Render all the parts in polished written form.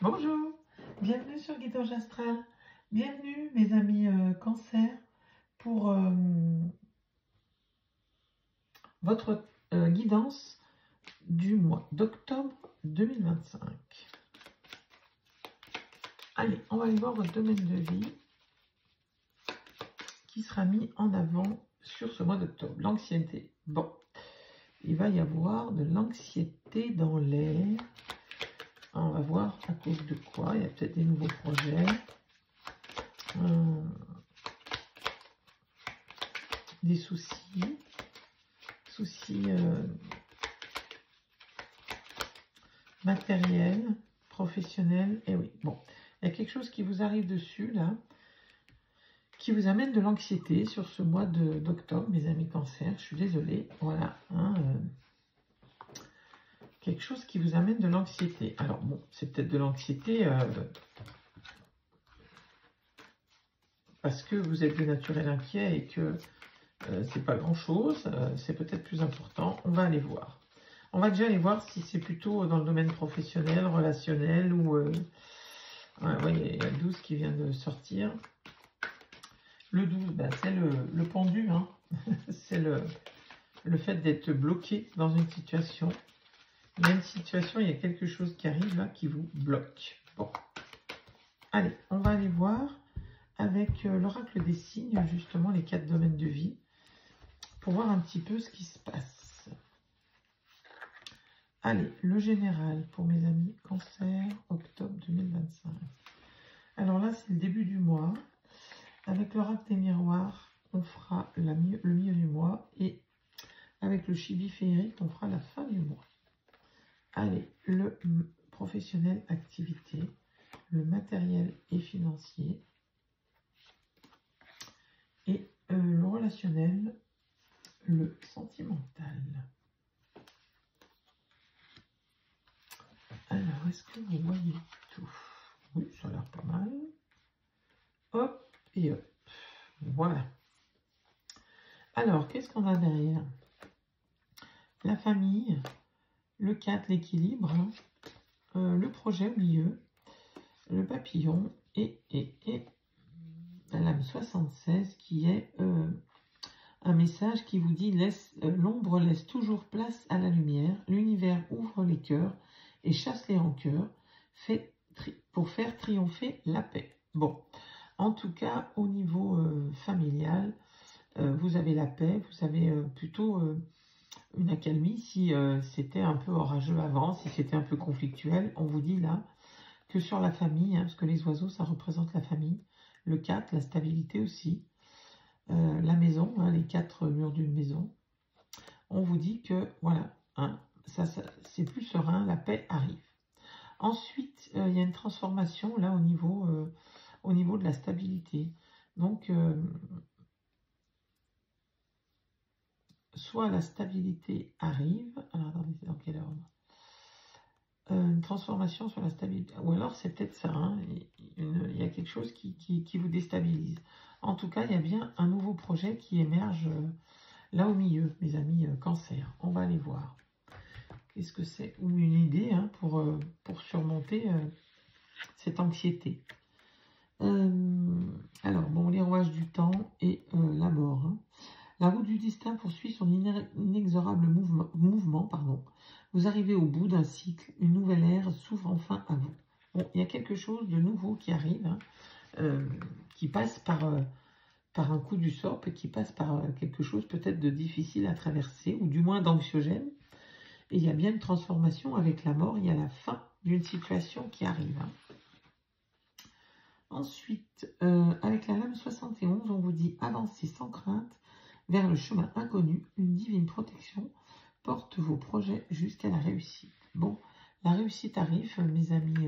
Bonjour, bienvenue sur Guidage Astral. Bienvenue mes amis Cancer pour votre guidance du mois d'octobre 2025. Allez, on va aller voir votre domaine de vie qui sera mis en avant sur ce mois d'octobre. L'anxiété. Bon, il va y avoir de l'anxiété dans l'air. On va voir à cause de quoi. Il y a peut-être des nouveaux projets. Des soucis matériels, professionnels. Et oui, bon, il y a quelque chose qui vous arrive dessus, là, qui vous amène de l'anxiété sur ce mois d'octobre, mes amis Cancer. Je suis désolée, voilà, quelque chose qui vous amène de l'anxiété. Alors bon, c'est peut-être de l'anxiété parce que vous êtes de naturel inquiet et que c'est pas grand-chose, c'est peut-être plus important. On va aller voir. On va déjà aller voir si c'est plutôt dans le domaine professionnel, relationnel ou... ouais, il y a le 12 qui vient de sortir. Le 12, ben, c'est le pendu, hein. C'est le fait d'être bloqué dans une situation. Il y a une situation, il y a quelque chose qui arrive là qui vous bloque. Bon, allez, on va aller voir avec l'oracle des signes, justement, les 4 domaines de vie, pour voir un petit peu ce qui se passe. Allez, le général pour mes amis Cancer, octobre 2025. Alors là, c'est le début du mois. Avec l'oracle des miroirs, on fera le milieu du mois. Et avec le chibi féerique, on fera la fin du mois. Allez, le professionnel, activité, le matériel et financier. Et le relationnel, le sentimental. Alors, est-ce que vous voyez tout? Oui, ça a l'air pas mal. Hop et hop. Voilà. Alors, qu'est-ce qu'on a derrière? La famille, le 4, l'équilibre, le projet au milieu, le papillon et la lame 76 qui est un message qui vous dit l'ombre laisse toujours place à la lumière, l'univers ouvre les cœurs et chasse les rancœurs pour faire triompher la paix. Bon, en tout cas, au niveau familial, vous avez la paix, vous avez plutôt une accalmie. Si c'était un peu orageux avant, si c'était un peu conflictuel, on vous dit là que sur la famille, hein, parce que les oiseaux, ça représente la famille, le 4, la stabilité aussi, la maison, hein, les 4 murs d'une maison, on vous dit que voilà, hein, ça c'est plus serein, la paix arrive. Ensuite, il y a une transformation là au niveau de la stabilité. Donc, soit la stabilité arrive, alors attendez, c'est dans quel ordre? Une transformation sur la stabilité, ou alors c'est peut-être ça, hein, il y a quelque chose qui vous déstabilise. En tout cas, il y a bien un nouveau projet qui émerge là au milieu, mes amis Cancer. On va aller voir. Qu'est-ce que c'est? Ou une idée hein, pour surmonter cette anxiété. Alors, bon, les rouages du temps et la mort. Hein. La route du destin poursuit son inexorable mouvement. Vous arrivez au bout d'un cycle, une nouvelle ère s'ouvre enfin à vous. Bon, il y a quelque chose de nouveau qui arrive, hein, qui passe par un coup du sort, et qui passe par quelque chose peut-être de difficile à traverser, ou du moins d'anxiogène. Et il y a bien une transformation avec la mort, il y a la fin d'une situation qui arrive. Hein. Ensuite, avec la lame 71, on vous dit avancez sans crainte vers le chemin inconnu, une divine protection porte vos projets jusqu'à la réussite. Bon, la réussite arrive, mes amis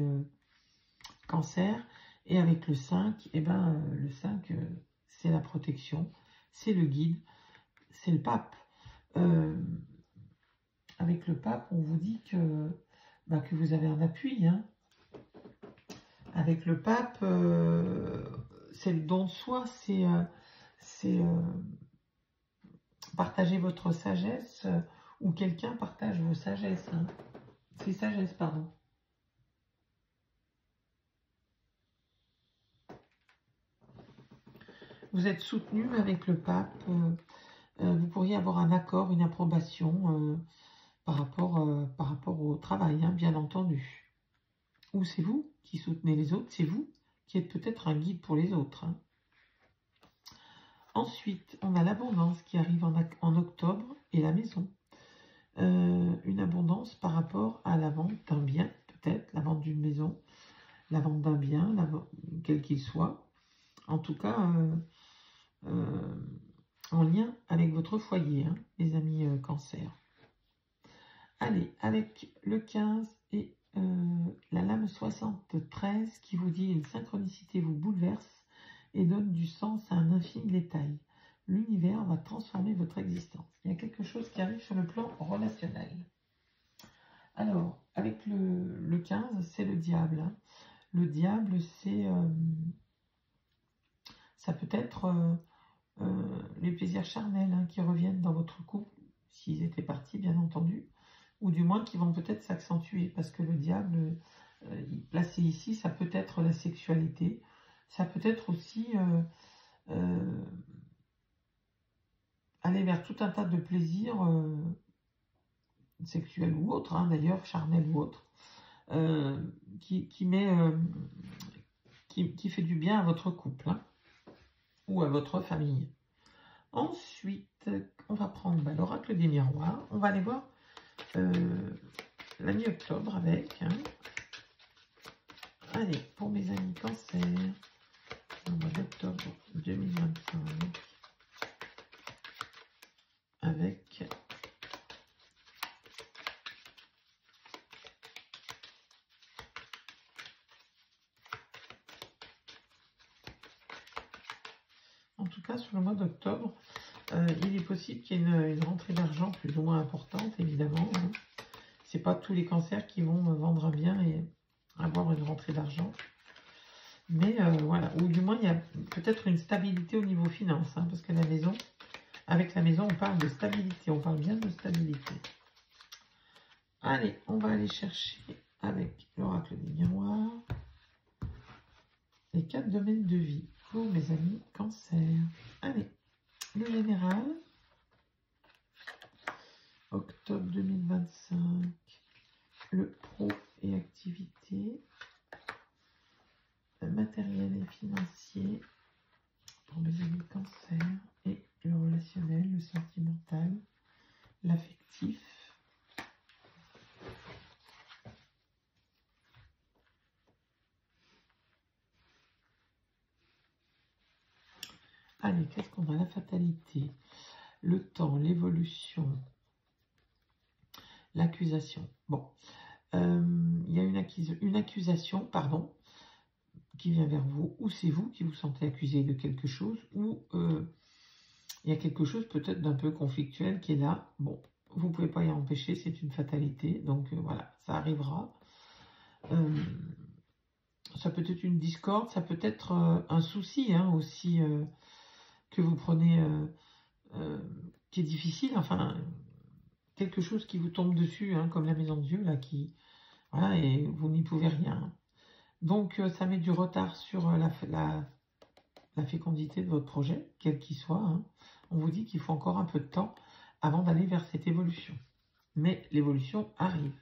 Cancer, et avec le 5, eh ben, le 5, c'est la protection, c'est le guide, c'est le pape. Avec le pape, on vous dit que vous avez un appui. Hein. Avec le pape, c'est le don de soi, c'est partager votre sagesse ou quelqu'un partage vos sagesses. Hein. C'est sagesse, pardon. Vous êtes soutenu avec le pape. Vous pourriez avoir un accord, une approbation par rapport au travail, hein, bien entendu. Ou c'est vous qui soutenez les autres, c'est vous qui êtes peut-être un guide pour les autres. Hein. Ensuite, on a l'abondance qui arrive en octobre et la maison. Une abondance par rapport à la vente d'un bien, peut-être, la vente d'une maison, la vente d'un bien, quel qu'il soit. En tout cas, en lien avec votre foyer, hein, les amis cancer. Allez, avec le 15 et la lame 73 qui vous dit une synchronicité vous bouleverse et donne du sens à un infime détail. L'univers va transformer votre existence. Il y a quelque chose qui arrive sur le plan relationnel. Alors, avec le 15, c'est le diable. Hein. Le diable, c'est... ça peut être les plaisirs charnels hein, qui reviennent dans votre couple, s'ils étaient partis, bien entendu, ou du moins qui vont peut-être s'accentuer, parce que le diable, placé ici, ça peut être la sexualité, ça peut être aussi aller vers tout un tas de plaisirs sexuels ou autres, hein, d'ailleurs, charnels ou autres, qui fait du bien à votre couple, hein, ou à votre famille. Ensuite, on va prendre l'oracle des miroirs. On va aller voir la mi-octobre avec. Hein. Allez, pour mes amis cancer, le mois d'octobre 2025, avec en tout cas sur le mois d'octobre, il est possible qu'il y ait une rentrée d'argent plus ou moins importante, évidemment. Hein. C'est pas tous les cancers qui vont vendre un bien et avoir une rentrée d'argent. Mais voilà, ou du moins il y a peut-être une stabilité au niveau finance, hein, parce que la maison, avec la maison, on parle de stabilité, on parle bien de stabilité. Allez, on va aller chercher avec l'oracle des miroirs les 4 domaines de vie pour mes amis cancer. Allez, le général, octobre 2025, le pro et activité, le matériel et financier pour mes amis cancer, et le relationnel, le sentimental, l'affectif. Allez, qu'est-ce qu'on a? La fatalité, le temps, l'évolution, l'accusation. Bon, il y a une accusation, pardon, qui vient vers vous, ou c'est vous qui vous sentez accusé de quelque chose, ou il y a quelque chose peut-être d'un peu conflictuel qui est là. Bon, vous ne pouvez pas y empêcher, c'est une fatalité, donc voilà, ça arrivera. Ça peut être une discorde, ça peut être un souci hein, aussi que vous prenez, qui est difficile, enfin, quelque chose qui vous tombe dessus, hein, comme la maison de Dieu, là, qui, voilà, et vous n'y pouvez rien. Donc, ça met du retard sur la fécondité de votre projet, quel qu'il soit. Hein. On vous dit qu'il faut encore un peu de temps avant d'aller vers cette évolution. Mais l'évolution arrive.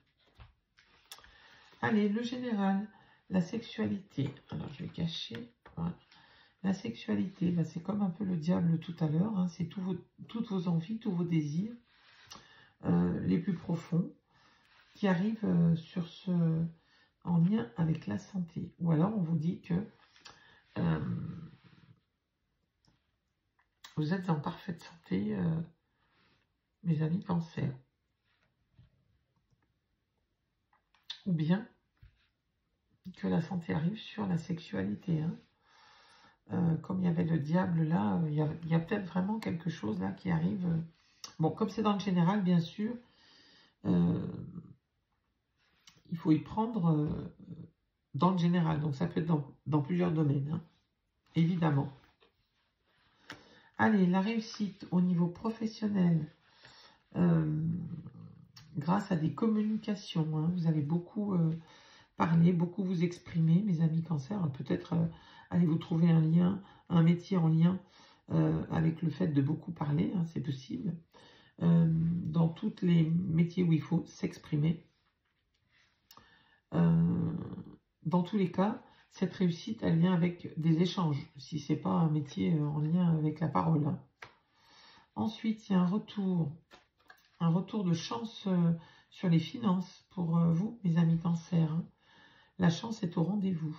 Allez, le général, la sexualité. Alors, je vais cacher. Voilà. La sexualité, bah, c'est comme un peu le diable tout à l'heure. Hein. C'est toutes vos envies, tous vos désirs les plus profonds qui arrivent en lien avec la santé. Ou alors, on vous dit que vous êtes en parfaite santé, mes amis cancer. Ou bien que la santé arrive sur la sexualité. Hein. Comme il y avait le diable là, il y a peut-être vraiment quelque chose là qui arrive. Bon, comme c'est dans le général, bien sûr, il faut y prendre dans le général. Donc ça peut être dans plusieurs domaines, hein, évidemment. Allez, la réussite au niveau professionnel, grâce à des communications. Hein, vous avez beaucoup parlé, beaucoup vous exprimer, mes amis cancer. Peut-être allez vous trouver un lien, un métier en lien avec le fait de beaucoup parler, hein, c'est possible. Dans tous les métiers où il faut s'exprimer. Dans tous les cas, cette réussite, elle vient avec des échanges, si ce n'est pas un métier en lien avec la parole. Hein. Ensuite, il y a un retour de chance sur les finances pour vous, mes amis Cancer. Hein. La chance est au rendez-vous.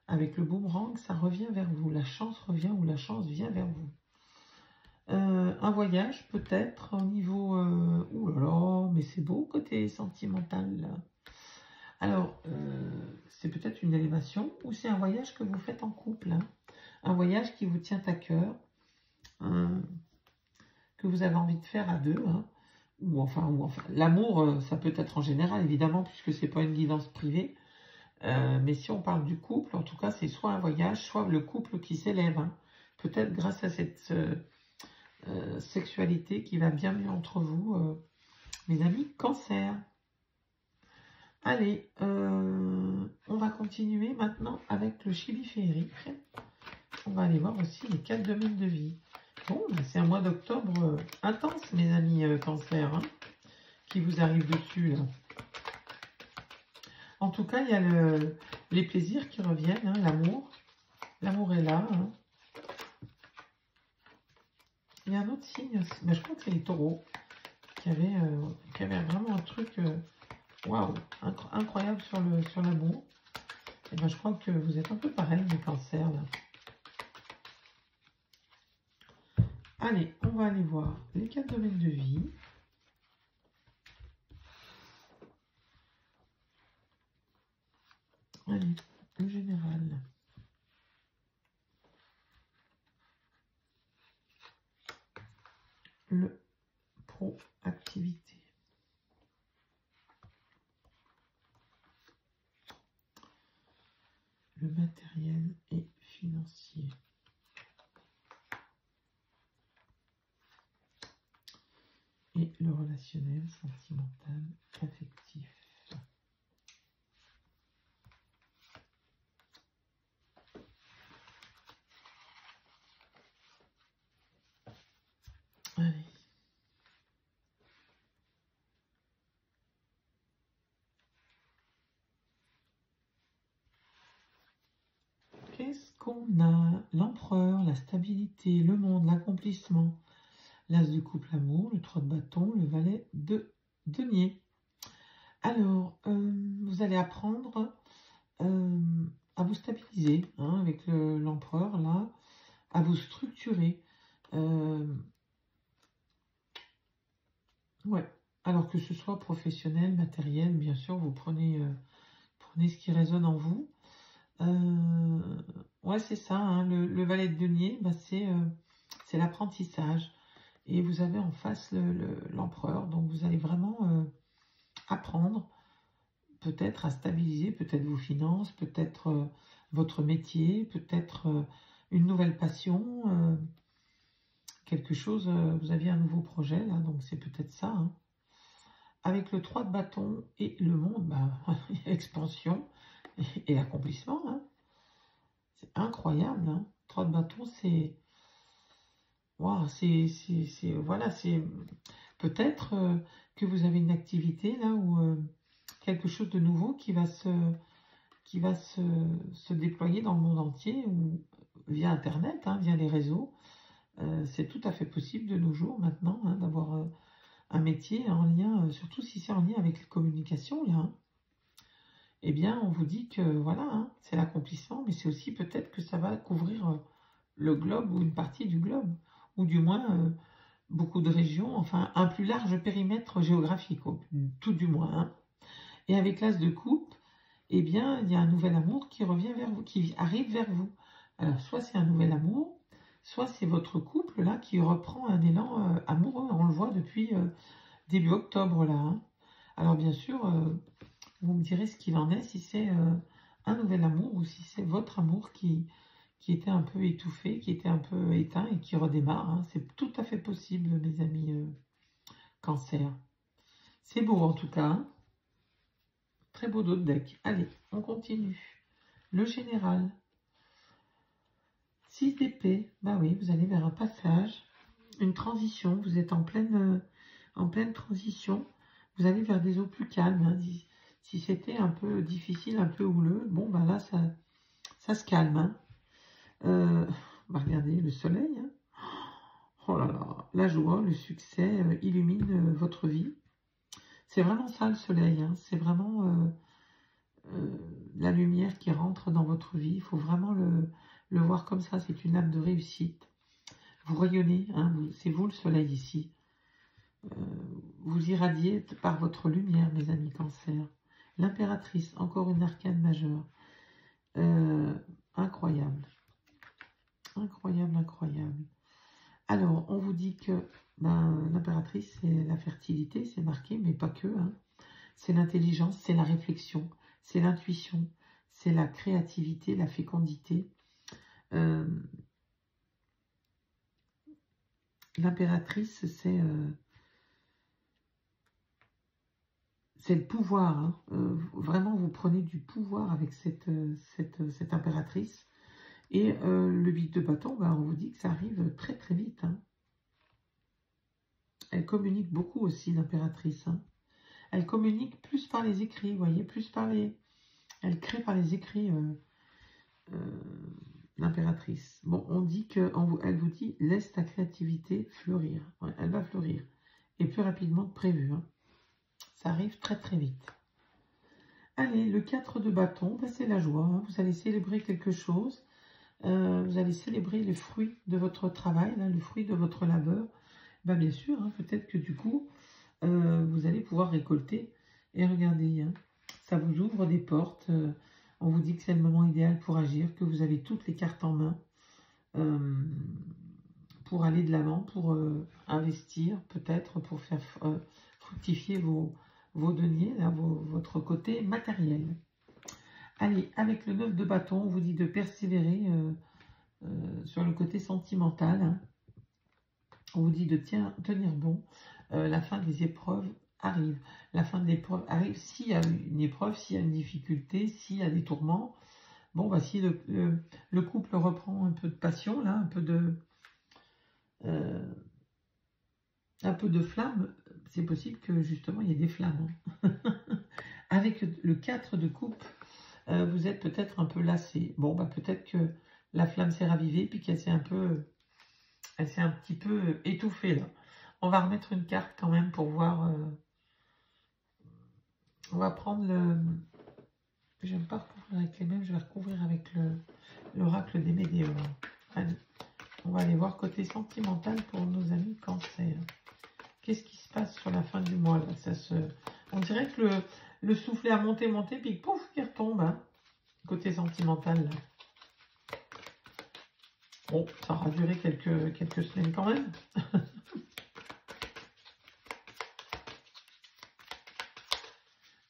Avec le boomerang, ça revient vers vous. La chance revient ou la chance vient vers vous. Un voyage, peut-être, au niveau... ouh là là, mais c'est beau côté sentimental, là. Alors, c'est peut-être une élévation ou c'est un voyage que vous faites en couple. Hein. Un voyage qui vous tient à cœur, que vous avez envie de faire à deux. Hein. Ou enfin l'amour, ça peut être en général, évidemment, puisque c'est pas une guidance privée. Mais si on parle du couple, en tout cas, c'est soit un voyage, soit le couple qui s'élève. Hein. Peut-être grâce à cette sexualité qui va bien mieux entre vous, mes amis Cancer. Allez, on va continuer maintenant avec le chibi féerique. On va aller voir aussi les 4 domaines de vie. Bon, c'est un mois d'octobre intense, mes amis Cancer, hein, qui vous arrive dessus, là. En tout cas, il y a les plaisirs qui reviennent, hein, l'amour. L'amour est là. Hein. Il y a un autre signe, mais je crois que c'est les taureaux, qui avaient vraiment un truc... waouh, incroyable sur l'amour. Et ben, je crois que vous êtes un peu pareil, les cancers, là. Allez, on va aller voir les 4 domaines de vie. Allez, le général. Le proactivité. Le matériel et financier. Et le relationnel, sentimental, affectif. Allez. Qu'est-ce qu'on a? L'empereur, la stabilité, le monde, l'accomplissement. L'as de couple amour, le 3 de bâton, le valet de denier. Alors, vous allez apprendre à vous stabiliser, hein, avec l'empereur, là, à vous structurer. Ouais, alors que ce soit professionnel, matériel, bien sûr, vous prenez ce qui résonne en vous. Ouais, c'est ça, hein, le valet de denier, bah, c'est l'apprentissage. Et vous avez en face l'empereur, donc vous allez vraiment apprendre peut-être à stabiliser, peut-être vos finances, peut-être votre métier, peut-être une nouvelle passion, quelque chose, vous aviez un nouveau projet là, donc c'est peut-être ça. Hein. Avec le 3 de bâton et le monde, bah, expansion et accomplissement. Hein. C'est incroyable. Hein. 3 de bâton, c'est... Wow, voilà, c'est peut-être que vous avez une activité là où quelque chose de nouveau qui va se déployer dans le monde entier ou via Internet, hein, via les réseaux. C'est tout à fait possible de nos jours maintenant hein, d'avoir un métier en lien, surtout si c'est en lien avec les communications là. Hein. Eh bien, on vous dit que voilà, hein, c'est l'accomplissement, mais c'est aussi peut-être que ça va couvrir le globe ou une partie du globe. Ou du moins beaucoup de régions, enfin un plus large périmètre géographique, tout du moins. Hein. Et avec l'as de coupe, eh bien, il y a un nouvel amour qui revient vers vous, qui arrive vers vous. Alors, soit c'est un nouvel amour, soit c'est votre couple là qui reprend un élan amoureux. On le voit depuis début octobre là. Hein. Alors bien sûr, vous me direz ce qu'il en est, si c'est un nouvel amour ou si c'est votre amour qui était un peu étouffé, qui était un peu éteint et qui redémarre. Hein. C'est tout à fait possible, mes amis Cancer. C'est beau en tout cas. Hein. Très beau dos de deck. Allez, on continue. Le général. 6 d'épée, bah oui, vous allez vers un passage, une transition, vous êtes en pleine transition, vous allez vers des eaux plus calmes. Hein. Si c'était un peu difficile, un peu houleux, bon, bah là, ça se calme. Hein. Bah regardez, le soleil, hein. Oh là là, la joie, le succès illumine votre vie. C'est vraiment ça le soleil, hein. C'est vraiment la lumière qui rentre dans votre vie. Il faut vraiment le voir comme ça, c'est une âme de réussite. Vous rayonnez, hein, c'est vous le soleil ici. Vous irradiez par votre lumière, mes amis Cancer. L'impératrice, encore une arcane majeure. Incroyable. Incroyable, incroyable. Alors, on vous dit que l'impératrice, c'est la fertilité, c'est marqué, mais pas que. Hein. C'est l'intelligence, c'est la réflexion, c'est l'intuition, c'est la créativité, la fécondité. L'impératrice, c'est le pouvoir. Hein. Vraiment, vous prenez du pouvoir avec cette impératrice. Et le 8 de bâton, on vous dit que ça arrive très très vite. Hein. Elle communique beaucoup aussi, l'impératrice. Hein. Elle communique plus par les écrits, vous voyez, plus par les... Elle crée par les écrits, l'impératrice. Bon, on dit que, elle vous dit, laisse ta créativité fleurir. Ouais, elle va fleurir. Et plus rapidement que prévu. Hein. Ça arrive très très vite. Allez, le 4 de bâton, c'est la joie. Hein. Vous allez célébrer quelque chose. Vous allez célébrer les fruits de votre travail, là, le fruit de votre labeur. Bien sûr, hein, peut-être que du coup, vous allez pouvoir récolter. Et regardez, hein, ça vous ouvre des portes. On vous dit que c'est le moment idéal pour agir, que vous avez toutes les cartes en main pour aller de l'avant, pour investir, peut-être pour faire fructifier vos deniers, là, votre côté matériel. Allez, avec le 9 de bâton, on vous dit de persévérer sur le côté sentimental. Hein. On vous dit de tenir bon. La fin des épreuves arrive. La fin de l'épreuve arrive s'il y a une épreuve, s'il y a une difficulté, s'il y a des tourments. Bon, bah, si le couple reprend un peu de passion, là, un peu de flamme, c'est possible que justement il y ait des flammes. Hein. Avec le 4 de coupe, vous êtes peut-être un peu lassé. Bon, bah, peut-être que la flamme s'est ravivée, puis qu'elle s'est un petit peu étouffée, là. On va remettre une carte quand même pour voir. On va prendre le... J'aime pas recouvrir avec les mêmes, je vais recouvrir avec l'oracle des médiums. Allez, on va aller voir côté sentimental pour nos amis Cancer. Qu'est-ce qui se passe sur la fin du mois là? On dirait que le soufflet a monté, puis pouf, il retombe. Hein, côté sentimental. Là. Bon, ça aura duré quelques semaines quand même.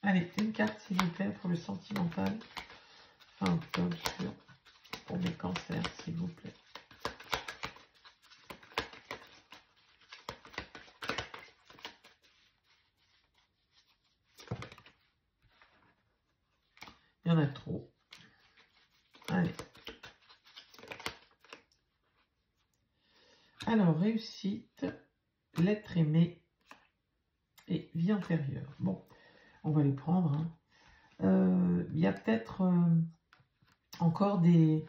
Allez, une carte s'il vous plaît pour le sentimental. Fin octobre pour mes cancers s'il vous plaît. Il y en a trop. Allez. Alors, réussite, l'être aimé et vie antérieure. Bon, on va les prendre. Hein. Il y a peut-être encore des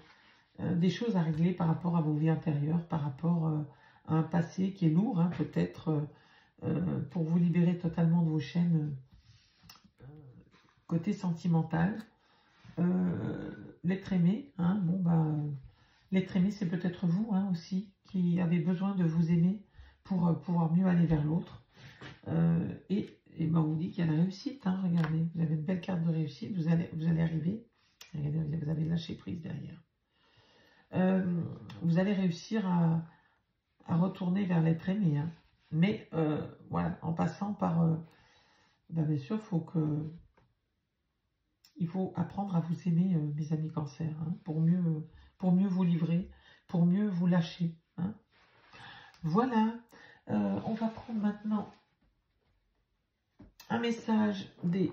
choses à régler par rapport à vos vies antérieures, par rapport à un passé qui est lourd, hein, peut-être pour vous libérer totalement de vos chaînes côté sentimental. L'être aimé, hein, bon bah, l'être aimé c'est peut-être vous hein, aussi qui avez besoin de vous aimer pour pouvoir mieux aller vers l'autre. Et ben on vous dit qu'il y a la réussite, hein, regardez, vous avez une belle carte de réussite, vous allez arriver, regardez, vous avez lâché prise derrière. Vous allez réussir à retourner vers l'être aimé, hein. Mais voilà, en passant par, bien sûr, il faut apprendre à vous aimer, mes amis Cancer, hein, pour mieux vous livrer, pour mieux vous lâcher. Hein. Voilà, on va prendre maintenant un message des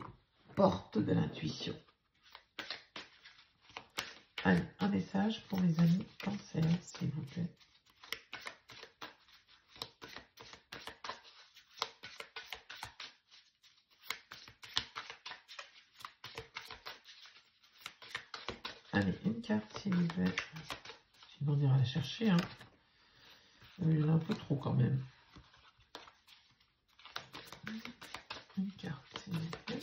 portes de l'intuition. Allez, un message pour mes amis Cancer, s'il vous plaît. Allez, une carte, s'il vous plaît. Sinon, on ira la chercher. Hein. Il y en a un peu trop quand même. Une carte, s'il vous plaît.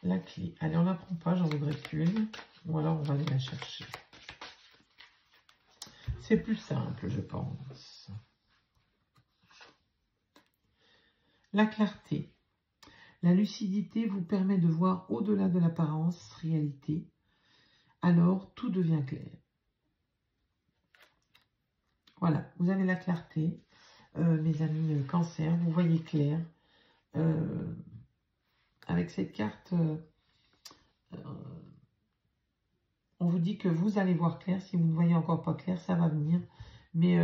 La clé. Allez, on ne la prend pas, j'en voudrais qu'une. Ou alors, on va aller la chercher. C'est plus simple, je pense. La clarté. La lucidité vous permet de voir au-delà de l'apparence réalité. Alors, tout devient clair. Voilà, vous avez la clarté. Mes amis Cancer, vous voyez clair. Avec cette carte, on vous dit que vous allez voir clair. Si vous ne voyez encore pas clair, ça va venir. Mais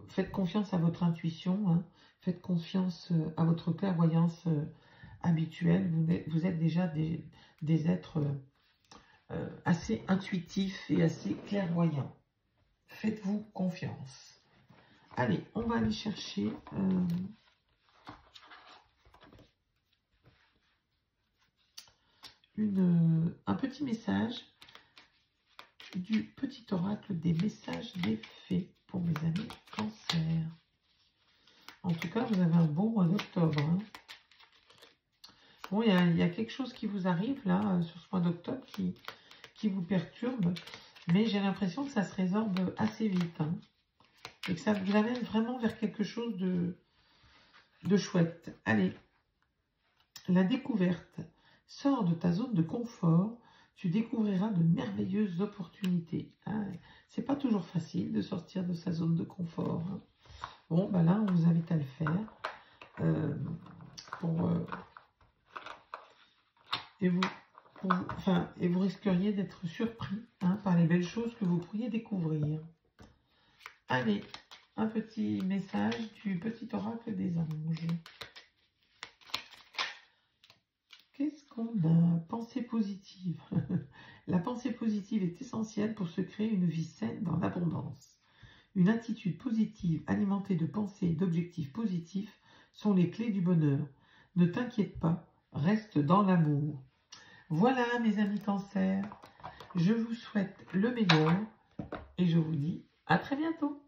faites confiance à votre intuition. Hein. Faites confiance à votre clairvoyance habituelle. Vous êtes déjà des êtres assez intuitifs et assez clairvoyants. Faites-vous confiance. Allez, on va aller chercher... un petit message du petit oracle des messages des fées pour mes amis Cancer. En tout cas, vous avez un bon mois d'octobre. Hein. Bon, il y a quelque chose qui vous arrive là, sur ce mois d'octobre, qui vous perturbe, mais j'ai l'impression que ça se résorbe assez vite. Hein, et que ça vous amène vraiment vers quelque chose de chouette. Allez, la découverte. Sors de ta zone de confort, tu découvriras de merveilleuses opportunités. Ah, c'est pas toujours facile de sortir de sa zone de confort. Hein. Bon, ben là, on vous invite à le faire. Et vous risqueriez d'être surpris hein, par les belles choses que vous pourriez découvrir. Allez, un petit message du petit oracle des anges. Qu'est-ce qu'on a? Pensée positive. La pensée positive est essentielle pour se créer une vie saine dans l'abondance. Une attitude positive alimentée de pensées et d'objectifs positifs sont les clés du bonheur. Ne t'inquiète pas, reste dans l'amour. Voilà mes amis Cancer, je vous souhaite le meilleur et je vous dis à très bientôt.